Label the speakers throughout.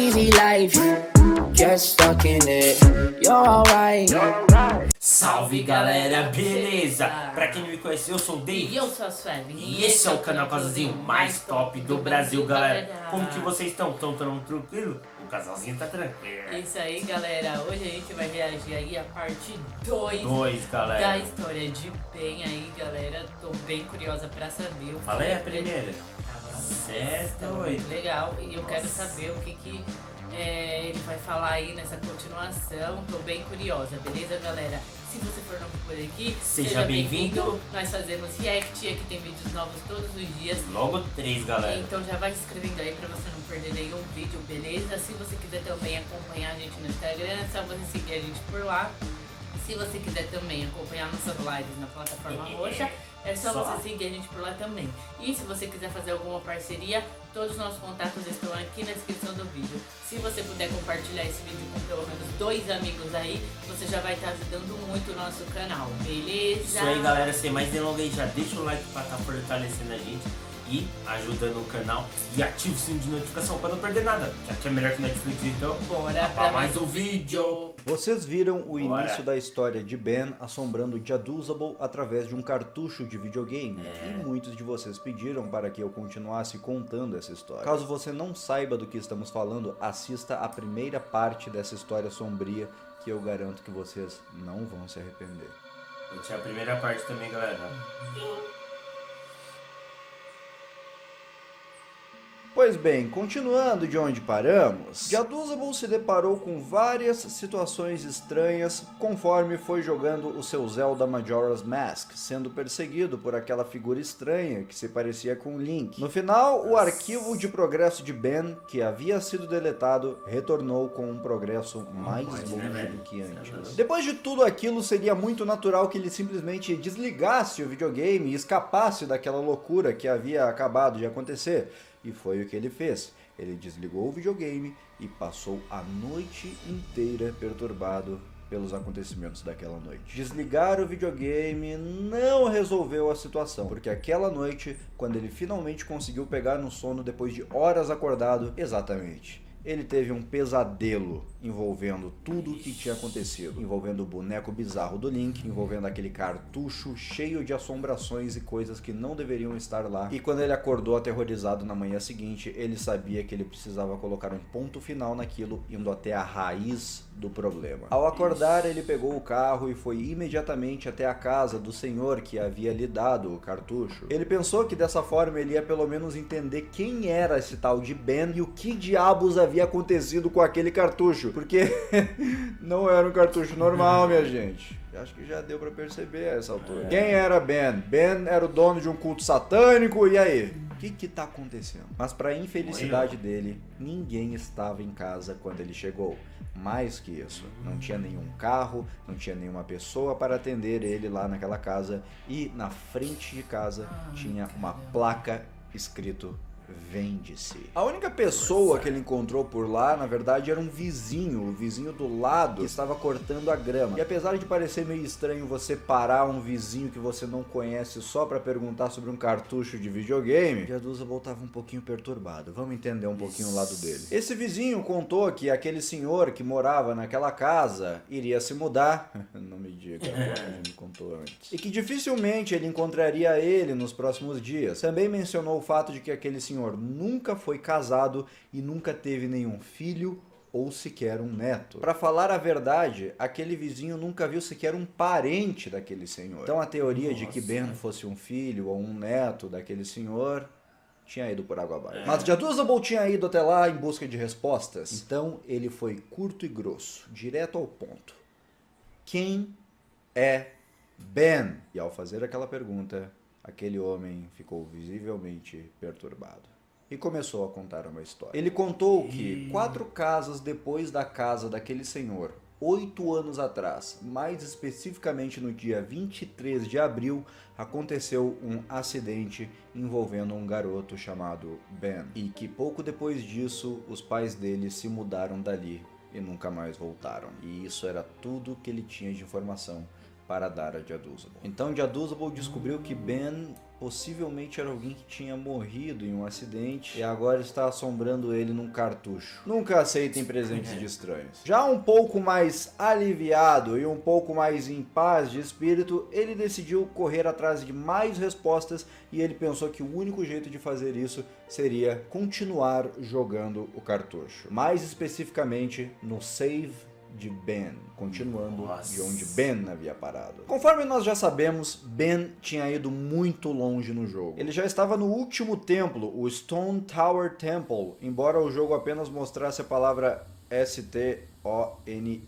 Speaker 1: easy life. Get stuck in it. You're alright.
Speaker 2: Salve galera, beleza? Pra quem não me conhece, eu sou o Dave.
Speaker 3: E eu sou a Sueli.
Speaker 2: E esse é o canal Casalzinho mais top do Brasil, galera. Como que vocês estão? Tão tranquilo? O casalzinho tá tranquilo.
Speaker 3: Isso aí, galera. Hoje a gente vai reagir aí a parte 2
Speaker 2: galera.
Speaker 3: da história de Ben aí, galera. Tô bem curiosa pra saber o que
Speaker 2: Fala aí a primeira.
Speaker 3: Certo, muito legal. E eu quero saber o que ele vai falar aí nessa continuação. Tô bem curiosa, beleza, galera? Se você for novo por aqui,
Speaker 2: seja bem-vindo.
Speaker 3: Nós fazemos react, aqui tem vídeos novos todos os dias.
Speaker 2: Logo 3, galera.
Speaker 3: Então já vai se inscrevendo aí pra você não perder nenhum vídeo, beleza? Se você quiser também acompanhar a gente no Instagram, é só você seguir a gente por lá. Se você quiser também acompanhar nossas lives na plataforma roxa, é só você seguir a gente por lá também. E se você quiser fazer alguma parceria, todos os nossos contatos estão aqui na descrição do vídeo. Se você puder compartilhar esse vídeo com pelo menos 2 amigos aí, você já vai estar ajudando muito o nosso canal, beleza?
Speaker 2: Isso aí, galera, sem mais delongas, já deixa o like pra estar fortalecendo a gente e ajudando o canal, e ativa o sininho de notificação para não perder nada. Já que é melhor que Netflix, então
Speaker 3: bora
Speaker 2: pra mais um vídeo.
Speaker 4: Vocês viram o início da história de Ben assombrando Jaduzable através de um cartucho de videogame, e muitos de vocês pediram para que eu continuasse contando essa história. Caso você não saiba do que estamos falando, assista a primeira parte dessa história sombria, que eu garanto que vocês não vão se arrepender.
Speaker 2: Eu tinha a primeira parte também, galera.
Speaker 4: Pois bem, continuando de onde paramos, Jaduzable se deparou com várias situações estranhas conforme foi jogando o seu Zelda Majora's Mask, sendo perseguido por aquela figura estranha que se parecia com Link. No final, o arquivo de progresso de Ben, que havia sido deletado, retornou com um progresso mais longe do que antes. Depois de tudo aquilo, seria muito natural que ele simplesmente desligasse o videogame e escapasse daquela loucura que havia acabado de acontecer. E foi o que ele fez. Ele desligou o videogame e passou a noite inteira perturbado pelos acontecimentos daquela noite. Desligar o videogame não resolveu a situação, porque aquela noite, quando ele finalmente conseguiu pegar no sono depois de horas acordado, exatamente, ele teve um pesadelo envolvendo tudo o que tinha acontecido, envolvendo o boneco bizarro do Link, envolvendo aquele cartucho cheio de assombrações e coisas que não deveriam estar lá. E quando ele acordou aterrorizado na manhã seguinte, ele sabia que ele precisava colocar um ponto final naquilo, indo até a raiz do problema. Ao acordar, ele pegou o carro e foi imediatamente até a casa do senhor que havia lhe dado o cartucho. Ele pensou que dessa forma ele ia pelo menos entender quem era esse tal de Ben e o que diabos havia acontecido com aquele cartucho, porque não era um cartucho normal, minha gente. Acho que já deu pra perceber a essa altura. Quem era Ben? Ben era o dono de um culto satânico, e aí? O que tá acontecendo? Mas pra infelicidade dele, ninguém estava em casa quando ele chegou. Mais que isso, não tinha nenhum carro, não tinha nenhuma pessoa para atender ele lá naquela casa, e na frente de casa tinha uma placa escrito "Vende-se". A única pessoa que ele encontrou por lá, na verdade, era um vizinho, o vizinho do lado, que estava cortando a grama. E apesar de parecer meio estranho você parar um vizinho que você não conhece só para perguntar sobre um cartucho de videogame, Jaduzable estava um pouquinho perturbado. Vamos entender um pouquinho o lado dele. Esse vizinho contou que aquele senhor que morava naquela casa iria se mudar. Não me diga, ele me contou antes. E que dificilmente ele encontraria ele nos próximos dias. Também mencionou o fato de que aquele senhor nunca foi casado e nunca teve nenhum filho ou sequer um neto. Para falar a verdade, aquele vizinho nunca viu sequer um parente daquele senhor. Então a teoria de que Ben fosse um filho ou um neto daquele senhor tinha ido por água abaixo. Mas Jaduzable tinha ido até lá em busca de respostas. Então ele foi curto e grosso, direto ao ponto. Quem é Ben? E ao fazer aquela pergunta, aquele homem ficou visivelmente perturbado e começou a contar uma história. Ele contou que 4 casas depois da casa daquele senhor, 8 anos atrás, mais especificamente no dia 23 de abril, aconteceu um acidente envolvendo um garoto chamado Ben. E que pouco depois disso, os pais dele se mudaram dali e nunca mais voltaram. E isso era tudo que ele tinha de informação para dar a Jaduzable. Então Jaduzable descobriu que Ben possivelmente era alguém que tinha morrido em um acidente e agora está assombrando ele num cartucho. Nunca aceitem presentes de estranhos. Já um pouco mais aliviado e um pouco mais em paz de espírito, ele decidiu correr atrás de mais respostas e ele pensou que o único jeito de fazer isso seria continuar jogando o cartucho. Mais especificamente no save de Ben, continuando de onde Ben havia parado. Conforme nós já sabemos, Ben tinha ido muito longe no jogo. Ele já estava no último templo, o Stone Tower Temple, embora o jogo apenas mostrasse a palavra STONE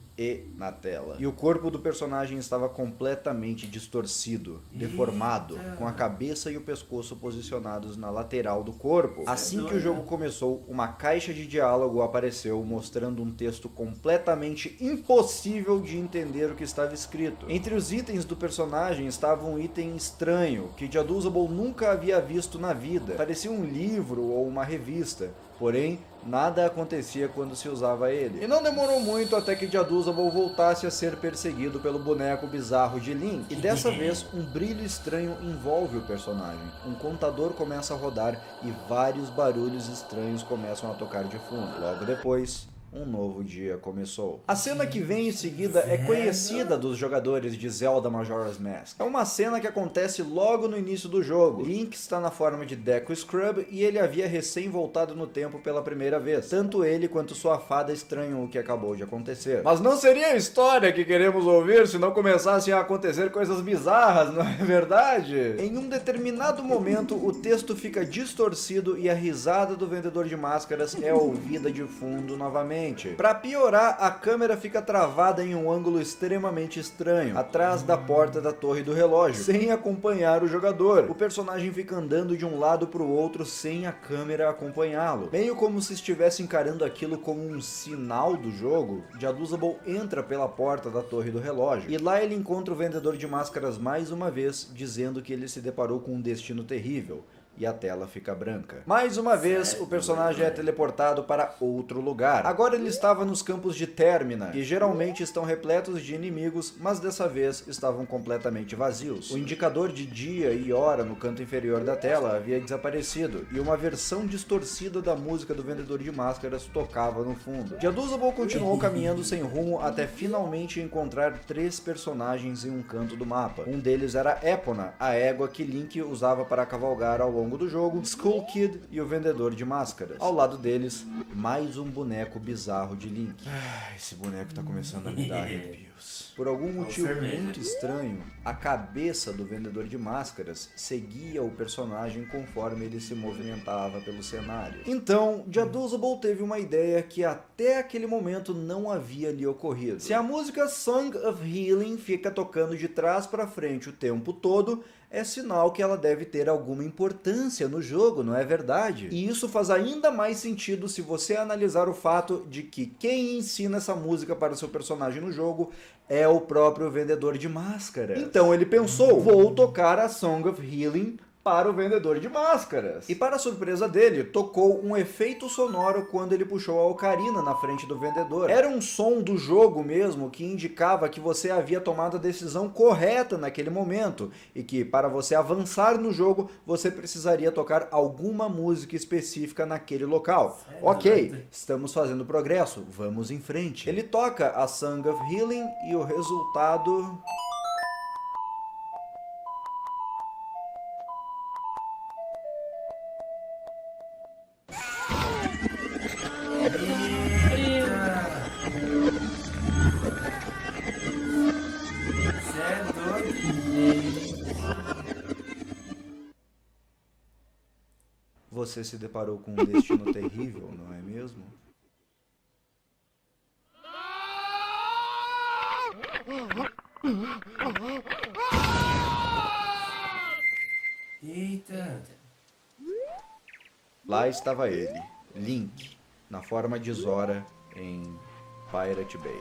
Speaker 4: na tela. E o corpo do personagem estava completamente distorcido, deformado, com a cabeça e o pescoço posicionados na lateral do corpo. Assim que o jogo começou, uma caixa de diálogo apareceu mostrando um texto completamente impossível de entender o que estava escrito. Entre os itens do personagem estava um item estranho, que Jaduzable nunca havia visto na vida. Parecia um livro ou uma revista. Porém, nada acontecia quando se usava ele. E não demorou muito até que Jaduzable voltasse a ser perseguido pelo boneco bizarro de Link. E dessa vez, um brilho estranho envolve o personagem. Um contador começa a rodar e vários barulhos estranhos começam a tocar de fundo. Logo depois, um novo dia começou. A cena que vem em seguida é conhecida dos jogadores de Zelda Majora's Mask. É uma cena que acontece logo no início do jogo. Link está na forma de Deku Scrub e ele havia recém voltado no tempo pela primeira vez. Tanto ele quanto sua fada estranham o que acabou de acontecer. Mas não seria a história que queremos ouvir se não começassem a acontecer coisas bizarras, não é verdade? Em um determinado momento, o texto fica distorcido e a risada do vendedor de máscaras é ouvida de fundo novamente. Para piorar, a câmera fica travada em um ângulo extremamente estranho, atrás da porta da torre do relógio, sem acompanhar o jogador. O personagem fica andando de um lado para o outro sem a câmera acompanhá-lo. Meio como se estivesse encarando aquilo como um sinal do jogo, Jaduzable entra pela porta da torre do relógio. E lá ele encontra o vendedor de máscaras mais uma vez, dizendo que ele se deparou com um destino terrível. E a tela fica branca. Mais uma vez, o personagem é teleportado para outro lugar. Agora ele estava nos campos de Termina, que geralmente estão repletos de inimigos, mas dessa vez estavam completamente vazios. O indicador de dia e hora no canto inferior da tela havia desaparecido, e uma versão distorcida da música do vendedor de máscaras tocava no fundo. Jaduzable continuou caminhando sem rumo até finalmente encontrar 3 personagens em um canto do mapa. Um deles era Epona, a égua que Link usava para cavalgar ao longo do jogo, Skull Kid e o vendedor de máscaras. Ao lado deles, mais um boneco bizarro de Link. Esse boneco tá começando a me dar arrepios. Por algum motivo muito estranho, a cabeça do vendedor de máscaras seguia o personagem conforme ele se movimentava pelo cenário. Então, Jaduzable teve uma ideia que até aquele momento não havia lhe ocorrido. Se a música Song of Healing fica tocando de trás para frente o tempo todo, é sinal que ela deve ter alguma importância no jogo, não é verdade? E isso faz ainda mais sentido se você analisar o fato de que quem ensina essa música para o seu personagem no jogo é o próprio vendedor de máscaras. Então ele pensou, vou tocar a Song of Healing para o vendedor de máscaras. E para a surpresa dele, tocou um efeito sonoro quando ele puxou a ocarina na frente do vendedor. Era um som do jogo mesmo que indicava que você havia tomado a decisão correta naquele momento e que para você avançar no jogo, você precisaria tocar alguma música específica naquele local. Ok, estamos fazendo progresso, vamos em frente. Ele toca a Song of Healing e o resultado... Você se deparou com um destino terrível, não é mesmo?
Speaker 2: Eita!
Speaker 4: Lá estava ele, Link, na forma de Zora em Pirate Bay.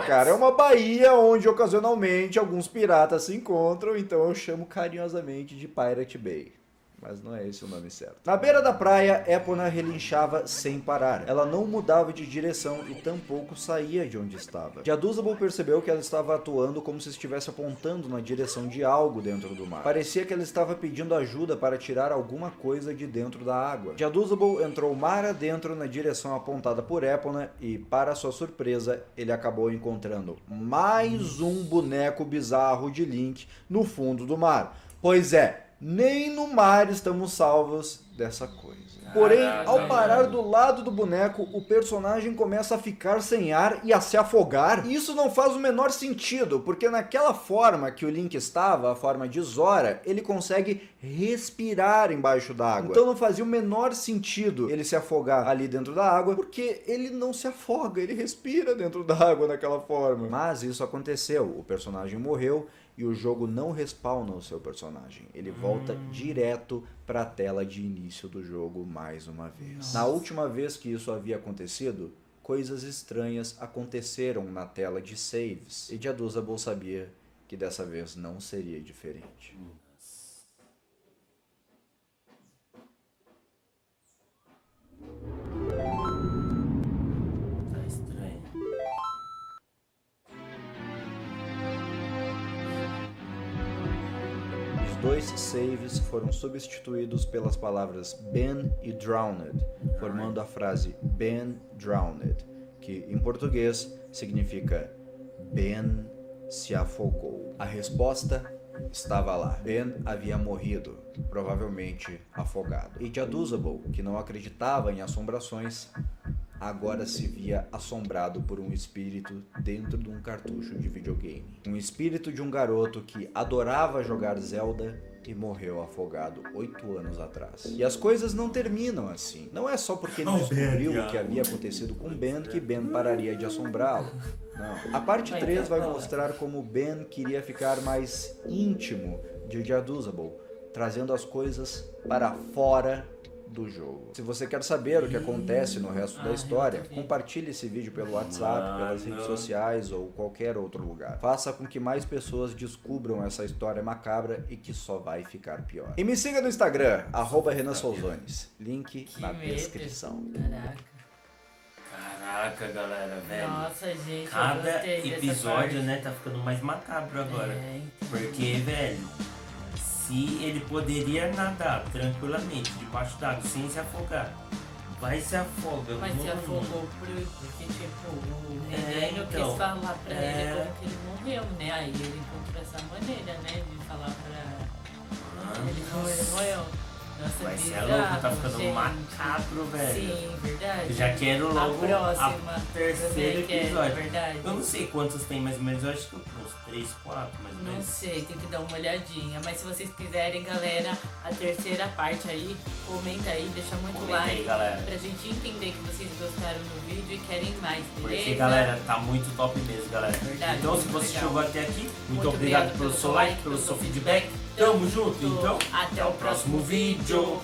Speaker 4: Cara, é uma baía onde ocasionalmente alguns piratas se encontram, então eu chamo carinhosamente de Pirate Bay. Mas não é esse o nome certo. Na beira da praia, Epona relinchava sem parar. Ela não mudava de direção e tampouco saía de onde estava. Jaduzabel percebeu que ela estava atuando como se estivesse apontando na direção de algo dentro do mar. Parecia que ela estava pedindo ajuda para tirar alguma coisa de dentro da água. Jaduzabel entrou mar adentro na direção apontada por Epona e, para sua surpresa, ele acabou encontrando mais um boneco bizarro de Link no fundo do mar. Pois é, nem no mar estamos salvos dessa coisa. Porém, ao parar do lado do boneco, o personagem começa a ficar sem ar e a se afogar. E isso não faz o menor sentido, porque naquela forma que o Link estava, a forma de Zora, ele consegue respirar embaixo d'água. Então não fazia o menor sentido ele se afogar ali dentro da água, porque ele não se afoga, ele respira dentro da água daquela forma. Mas isso aconteceu, o personagem morreu e o jogo não respawna o seu personagem. Ele volta direto para a tela de início do jogo mais uma vez. Nossa. Na última vez que isso havia acontecido, coisas estranhas aconteceram na tela de saves. E Jaduzabel sabia que dessa vez não seria diferente. Dois saves foram substituídos pelas palavras been e drowned, formando a frase been drowned, que em português significa Ben se afogou. A resposta estava lá. Ben havia morrido, provavelmente afogado. E Jaduzabel, que não acreditava em assombrações, agora se via assombrado por um espírito dentro de um cartucho de videogame. Um espírito de um garoto que adorava jogar Zelda e morreu afogado 8 anos atrás. E as coisas não terminam assim. Não é só porque ele descobriu o que havia acontecido com Ben que Ben pararia de assombrá-lo. Não. A parte 3 vai mostrar como Ben queria ficar mais íntimo de Jaduzabel, trazendo as coisas para fora do jogo. Se você quer saber o que acontece no resto da história, compartilhe esse vídeo pelo WhatsApp, pelas redes sociais ou qualquer outro lugar. Faça com que mais pessoas descubram essa história macabra e que só vai ficar pior. E me siga no Instagram, @RenanSolzones. Link na descrição.
Speaker 2: Caraca, galera, velho.
Speaker 3: Nossa, gente,
Speaker 2: cada episódio, né, tá ficando mais macabro agora. Porque, velho, se ele poderia nadar tranquilamente debaixo d'água sem se afogar, vai se afoga.
Speaker 3: Mas se afogou porque, tipo, o menino quis falar pra ele como que ele morreu, né? Aí ele encontrou essa maneira, né, de falar pra ele como ele morreu. Nossa,
Speaker 2: mas é louco, tá ficando macabro, velho.
Speaker 3: Sim, verdade.
Speaker 2: Eu já quero logo
Speaker 3: a
Speaker 2: terceiro episódio.
Speaker 3: Verdade.
Speaker 2: Eu não sei quantos tem mais ou menos, eu acho que uns 3, 4 mais ou menos.
Speaker 3: Não sei, tem que dar uma olhadinha. Mas se vocês quiserem, galera, a terceira parte aí, comenta aí, deixa muito like
Speaker 2: aí, galera,
Speaker 3: pra gente entender que vocês gostaram do vídeo e querem mais, beleza?
Speaker 2: Porque, galera, tá muito top mesmo, galera.
Speaker 3: Verdade,
Speaker 2: então, se você chegou até aqui, muito obrigado pelo seu like, pelo seu feedback.
Speaker 3: Tamo
Speaker 2: junto, então
Speaker 3: até o próximo vídeo.